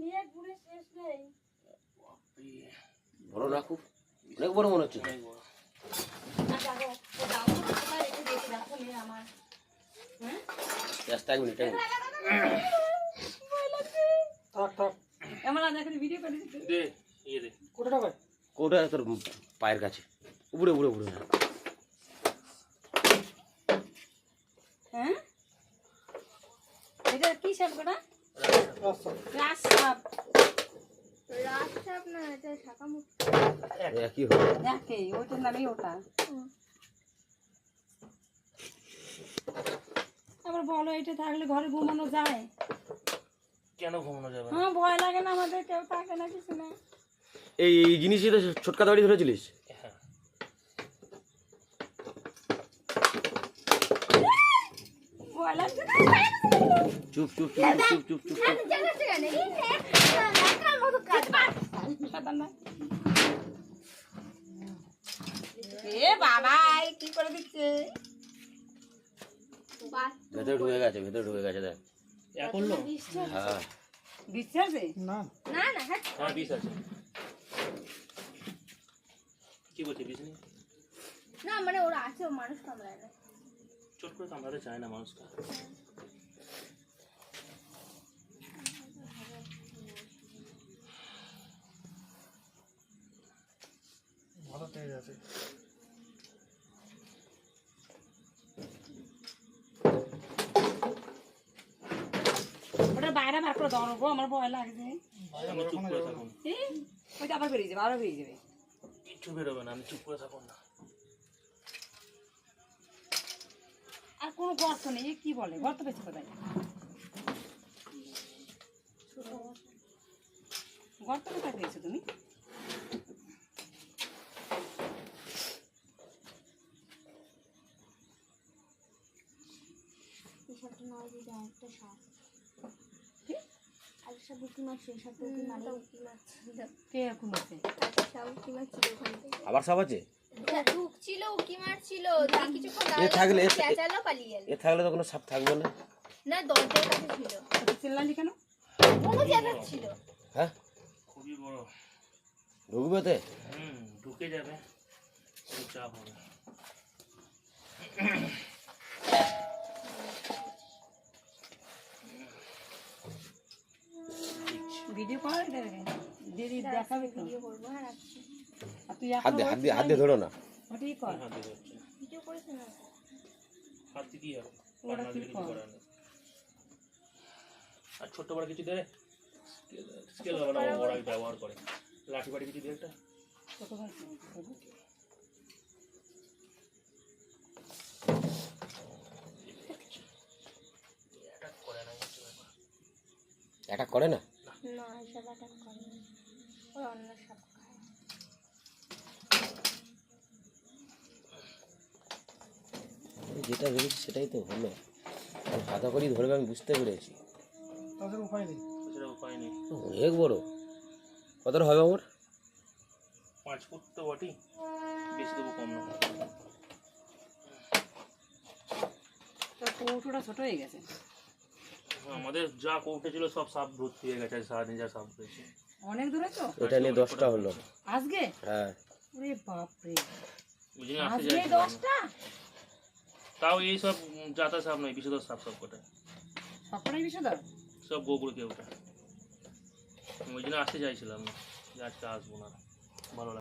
নিয়ে ঘুরে শেষ নেই। বড় না খুব অনেক বড় মনে হচ্ছে। এক মিনিট কোটা তোর পায়ের কাছে উপরে উপরে উপরে। হ্যাঁ এটা কি সাপ গোটা? রাজ সাপ। রাজ সাপ না, এটা শাকামুখ। একই হবে। একই, ওইটার নামই ওটা। আবার বলো এটা থাকলে ঘরে ঘুমানো যায়? কেন ঘুমানো যাবে? হ্যাঁ ভয় লাগে না আমাদের, কেউ থাকে না কিছু না। এই জিনিসই তো ছোটকা দাড়ি ধরেছিলিস? ভয় লাগছে না? চুপ চুপ চুপ চুপ চুপ চুপ। এ বাবা কি করে দিচ্ছে? ভেতরে ঢুকে গেছে, ভেতরে ঢুকে গেছে দেখ। এখন লো? হ্যাঁ দিচ্ছে আছে? না না, হ্যাঁ বিষ আছে। কি বলছে বিষ নেই? না মানে ওরা আছে, ও মানুষ কামড়ায় না। চট করে কামড়াতে চায় না মানুষটা। ভালো তেজ আছে। ওটা বাইরে বার করে দাও গো, আমার ভয় লাগছে। আমি চুপ করে থাকুন। ওইটা আবার বেরিয়ে যাবে, আরো বেরিয়ে যাবে। কিচ্ছু বেরোবে না, আমি চুপ করে থাকুন না। আর কোনো গর্ত নেই, কি বলে গর্ত পেয়েছে কোথায়? গর্ত কোথায় পেয়েছো তুমি? এই সাপটা নয় দিদি, আরেকটা সাপ। আরেকটা উঁকি মারছে, এই সাপটা উঁকি মারে। উঁকি মারছে, কে এখন আছে? একটা সাপ উঁকি মারছিল ওখান থেকে। আবার সাপ আছে? ঢুকছিল, উঁকি মারছিল, দিয়ে কিছুক্ষণ থাকলে দাঁড়িয়ে চেঁচালো, পালিয়ে গেল। এ থাকলে তো কোনো সাপ থাকবে না। না দরজার কাছে ছিল, চিল্লালি কেন? কোনো চেঁচাচ্ছিল। হ্যাঁ খুবই বড়। ঢুকবে তে? ঢুকে যাবে, চাপ হবে। ভিডিও করা দিদি দেখাবে তো। ভিডিও করবো, হ্যাঁ রাখছি। আর তুই হাত দিয়ে হাত দিয়ে হাত দিয়ে ধরো না। ওটাই কর। হাত দিয়ে যাচ্ছে ভিডিও করেছে না? হাত দিয়ে কি হবে? ওরা পান্না কি দিলে কিছু করে? করার নেই। আর ছোট্ট বড় কিছু দেবে? স্কেল হবে না, ও ওরাই ব্যবহার করে। লাঠি বাড়ি কিছু দিয়ে একটা। ছোট ভাই অ্যাটাক করে না কিছু ব্যাপার। অ্যাটাক করে না? না, এসব অ্যাটাক করে না, ওরা অন্য সাপ খায়। যেটা ভেবেছি সেটাই তো হলো। আর হাতা করেই ধরবে আমি বুঝতে পেরেছি। তাছাড়া উপায় নেই। অনেক বড়। কতটা হবে আমার? 5 ফুট তো বটেই, বেশি দেবো কম না। তোর কৌটোটা ছোট হয়ে গেছে। আমাদের যা কৌটে ছিল সব সাপ ভর্তি হয়ে গেছে, সারাদিন যা সাপ হয়েছে। অনেক দূরে তো এটা নিয়ে 10টা হলো আজকে। হ্যাঁ ওরে বাপ রে, বুঝলি আসতে আজকে যাই 10টা? তাও এই সব জাতা সাপ নয়, বিষধর সাপ সব কটা, সবটাই বিষধর। সব গোবর কে ওটা। ওই জন্য আসতে চাইছিলাম না, যে আজকে আসবো না, ভালো লাগে।